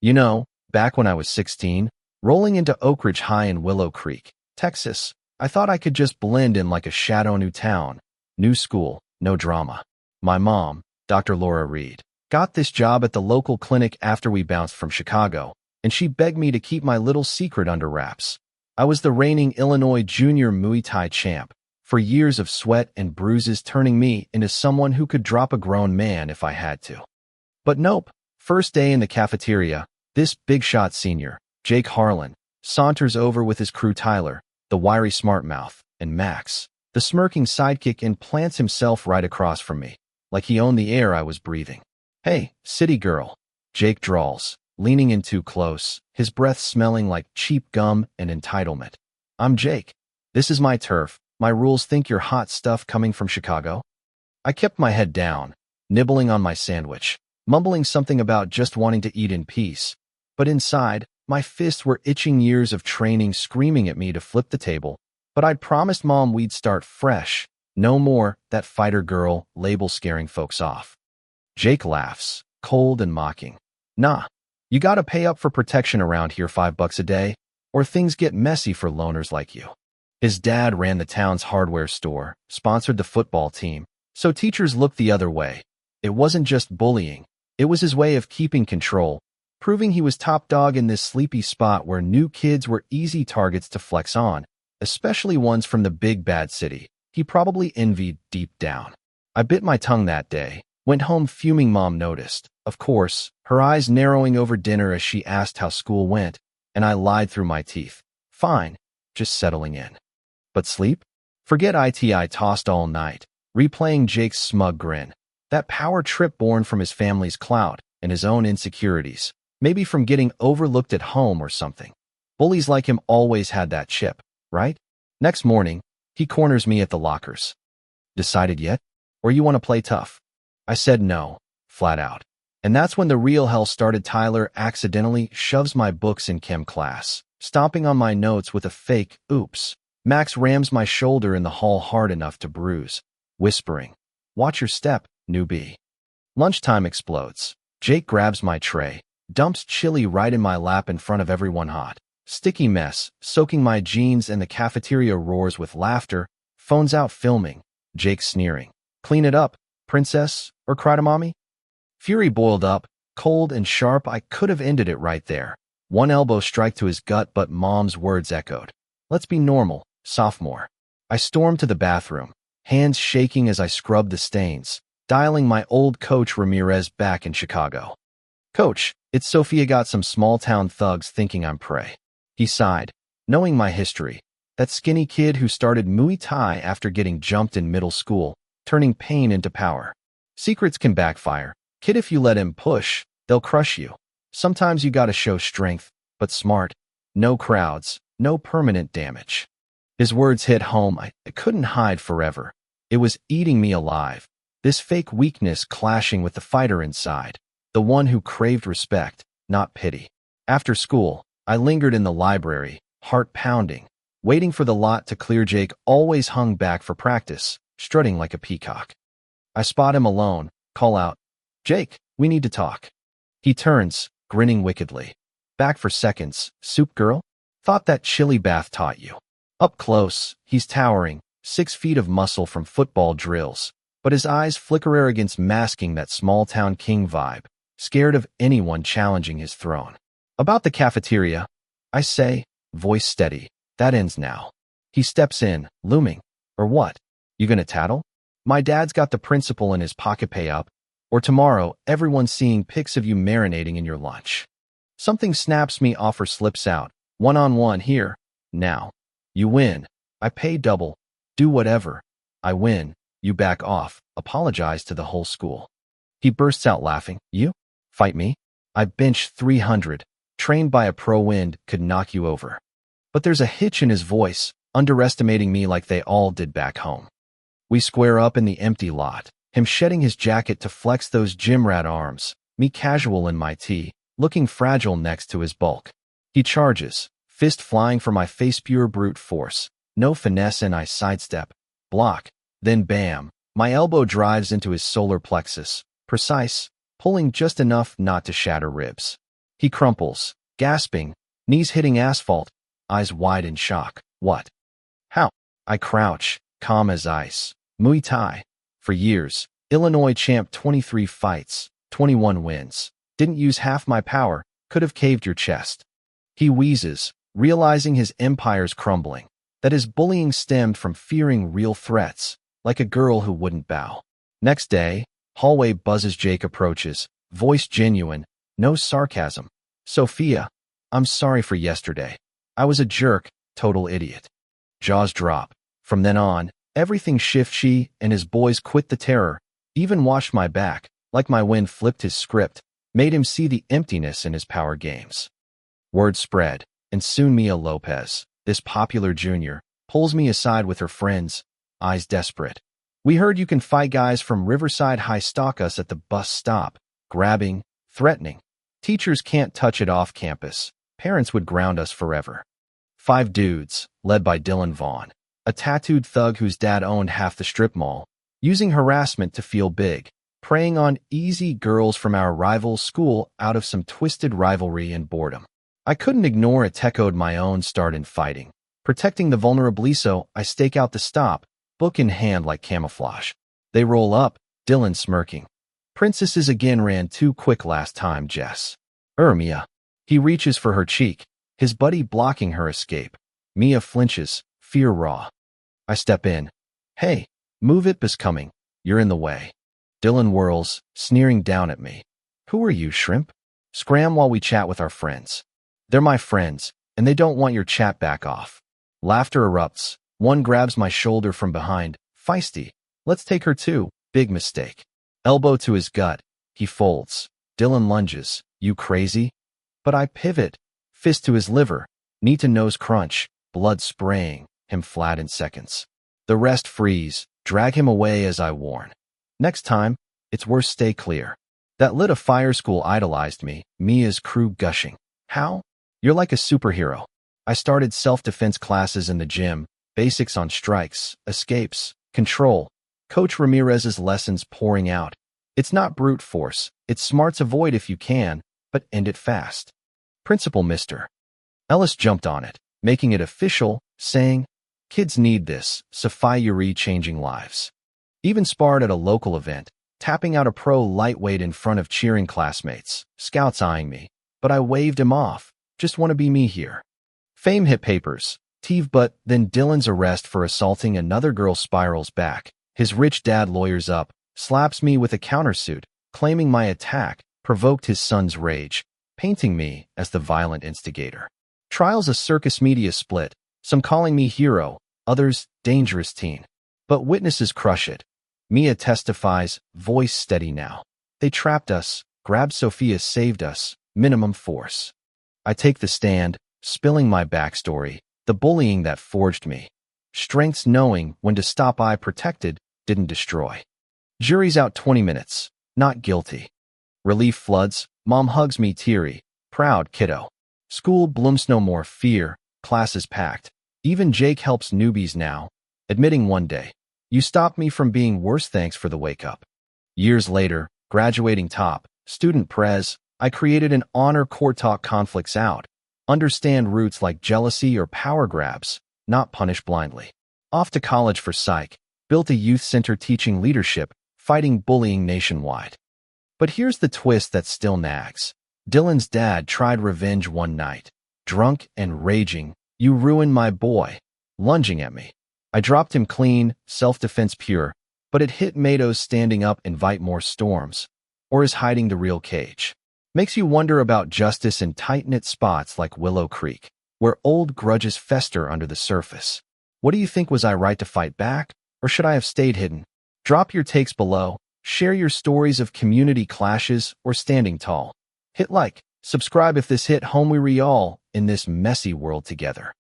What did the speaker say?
Back when I was 16, rolling into Oak Ridge High in Willow Creek, Texas, I thought I could just blend in like a shadow. New town, new school, no drama. My mom, Dr. Laura Reed, got this job at the local clinic after we bounced from Chicago, and she begged me to keep my little secret under wraps. I was the reigning Illinois junior Muay Thai champ, for years of sweat and bruises turning me into someone who could drop a grown man if I had to. But nope, first day in the cafeteria, this big shot senior, Jake Harlan, saunters over with his crew Tyler, the wiry smartmouth, and Max, the smirking sidekick, and plants himself right across from me, like he owned the air I was breathing. "Hey, city girl," Jake drawls, leaning in too close, his breath smelling like cheap gum and entitlement. "I'm Jake. This is my turf. My rules. Think you're hot stuff coming from Chicago?" I kept my head down, nibbling on my sandwich, mumbling something about just wanting to eat in peace. But inside, my fists were itching, years of training screaming at me to flip the table. But I'd promised Mom we'd start fresh. No more that fighter girl label scaring folks off. Jake laughs, cold and mocking. "Nah, you gotta pay up for protection around here, $5 a day, or things get messy for loners like you." His dad ran the town's hardware store, sponsored the football team, so teachers looked the other way. It wasn't just bullying, it was his way of keeping control, proving he was top dog in this sleepy spot where new kids were easy targets to flex on, especially ones from the big bad city he probably envied deep down. I bit my tongue that day, went home fuming. Mom noticed, of course, her eyes narrowing over dinner as she asked how school went, and I lied through my teeth. "Fine, just settling in." But sleep? Forget it. I tossed all night, replaying Jake's smug grin, that power trip born from his family's clout and his own insecurities, maybe from getting overlooked at home or something. Bullies like him always had that chip, right? Next morning, he corners me at the lockers. "Decided yet? Or you want to play tough?" I said no, flat out. And that's when the real hell started. Tyler accidentally shoves my books in chem class, stomping on my notes with a fake oops. Max rams my shoulder in the hall hard enough to bruise, whispering, "Watch your step, newbie." Lunchtime explodes. Jake grabs my tray, dumps chili right in my lap in front of everyone. Hot, sticky mess, soaking my jeans, and the cafeteria roars with laughter. Phones out, filming. Jake sneering, "Clean it up, princess," or "Cry to mommy." Fury boiled up, cold and sharp. I could have ended it right there. One elbow strike to his gut, but Mom's words echoed, "Let's be normal, sophomore." I stormed to the bathroom, hands shaking as I scrubbed the stains, dialing my old coach Ramirez back in Chicago. "Coach, it's Sophia. Got some small-town thugs thinking I'm prey." He sighed, knowing my history. That skinny kid who started Muay Thai after getting jumped in middle school, turning pain into power. Secrets can backfire. Kid, if you let him push, they'll crush you. Sometimes you gotta show strength, but smart. No crowds, no permanent damage. His words hit home. I couldn't hide forever. It was eating me alive. This fake weakness clashing with the fighter inside, the one who craved respect, not pity. After school, I lingered in the library, heart pounding, waiting for the lot to clear. Jake always hung back for practice, strutting like a peacock. I spot him alone, call out, "Jake, we need to talk." He turns, grinning wickedly. "Back for seconds, soup girl? Thought that chili bath taught you." Up close, he's towering, 6 feet of muscle from football drills, but his eyes flicker, arrogance masking that small-town king vibe, scared of anyone challenging his throne. "About the cafeteria," I say, voice steady. "That ends now." He steps in, looming. "Or what? You gonna tattle? My dad's got the principal in his pocket. Pay up. Or tomorrow, everyone's seeing pics of you marinating in your lunch." Something snaps me. Offer slips out. "One-on-one here. Now. You win. I pay double. Do whatever. I win. You back off. Apologize to the whole school." He bursts out laughing. "You? Fight me? I bench 300. Trained by a pro. Wind could knock you over." But there's a hitch in his voice, underestimating me like they all did back home. We square up in the empty lot, him shedding his jacket to flex those gym rat arms, me casual in my tee, looking fragile next to his bulk. He charges, fist flying for my face, pure brute force. No finesse, and I sidestep, block, then bam, my elbow drives into his solar plexus, precise, pulling just enough not to shatter ribs. He crumples, gasping, knees hitting asphalt, eyes wide in shock. What? How? I crouch, calm as ice. Muay Thai. For years, Illinois champ, 23 fights, 21 wins. Didn't use half my power, could have caved your chest. He wheezes, realizing his empire's crumbling, that his bullying stemmed from fearing real threats, like a girl who wouldn't bow. Next day, hallway buzzes. Jake approaches, voice genuine, no sarcasm. Sophia, I'm sorry for yesterday. I was a jerk, total idiot. Jaws drop. From then on, everything shifts. She and his boys quit the terror, even washed my back, like my win flipped his script, made him see the emptiness in his power games. Word spread, and soon Mia Lopez, this popular junior, pulls me aside with her friends, eyes desperate. We heard you can fight. Guys from Riverside High stalk us at the bus stop, grabbing, threatening. Teachers can't touch it off campus. Parents would ground us forever. 5 dudes, led by Dylan Vaughn, a tattooed thug whose dad owned half the strip mall, using harassment to feel big, preying on easy girls from our rival school out of some twisted rivalry and boredom. I couldn't ignore it. Echoed my own start in fighting. Protecting the vulnerable, so I stake out the stop, book in hand like camouflage. They roll up, Dylan smirking. Princesses again, ran too quick last time, Jess. Mia. He reaches for her cheek, his buddy blocking her escape. Mia flinches, fear raw. I step in. Hey, move it, B's coming. You're in the way. Dylan whirls, sneering down at me. Who are you, shrimp? Scram while we chat with our friends. They're my friends, and they don't want your chat. Back off. Laughter erupts. One grabs my shoulder from behind. Feisty. Let's take her too. Big mistake. Elbow to his gut. He folds. Dylan lunges. You crazy? But I pivot. Fist to his liver. Knee to nose crunch. Blood spraying him flat in seconds. The rest freeze. Drag him away as I warn. Next time, it's worse. Stay clear. That lit a fire. School idolized me. Mia's crew gushing. How? You're like a superhero. I started self-defense classes in the gym, basics on strikes, escapes, control. Coach Ramirez's lessons pouring out. It's not brute force. It's smarts. Avoid if you can, but end it fast. Principal Mr. Ellis jumped on it, making it official, saying, kids need this. Sophia changing lives. Even sparred at a local event, tapping out a pro lightweight in front of cheering classmates, scouts eyeing me, but I waved him off. Just want to be me here. Fame hit papers. But then Dylan's arrest for assaulting another girl spirals back. His rich dad lawyers up, slaps me with a countersuit, claiming my attack provoked his son's rage, painting me as the violent instigator. Trials. A circus. Media split, some calling me hero, others dangerous teen. But witnesses crush it. Mia testifies, voice steady now. They trapped us, grabbed Sophia, saved us, minimum force. I take the stand, spilling my backstory, the bullying that forged me. Strengths knowing when to stop. I protected, didn't destroy. Jury's out. 20 minutes. Not guilty. Relief floods. Mom hugs me teary. Proud kiddo. School blooms. No more fear. Classes packed. Even Jake helps newbies now. Admitting one day. You stopped me from being worse. Thanks for the wake up. Years later, graduating top, student prez, I created an honor core. Talk conflicts out. Understand roots like jealousy or power grabs, not punish blindly. Off to college for psych, built a youth center teaching leadership, fighting bullying nationwide. But here's the twist that still nags. Dylan's dad tried revenge one night. Drunk and raging, you ruined my boy, lunging at me. I dropped him clean, self-defense pure, but it hit Matos. Standing up invite more storms, or is hiding the real cage. Makes you wonder about justice in tight-knit spots like Willow Creek, where old grudges fester under the surface. What do you think? Was I right to fight back, or should I have stayed hidden? Drop your takes below, share your stories of community clashes or standing tall. Hit like, subscribe if this hit home. We all in this messy world together.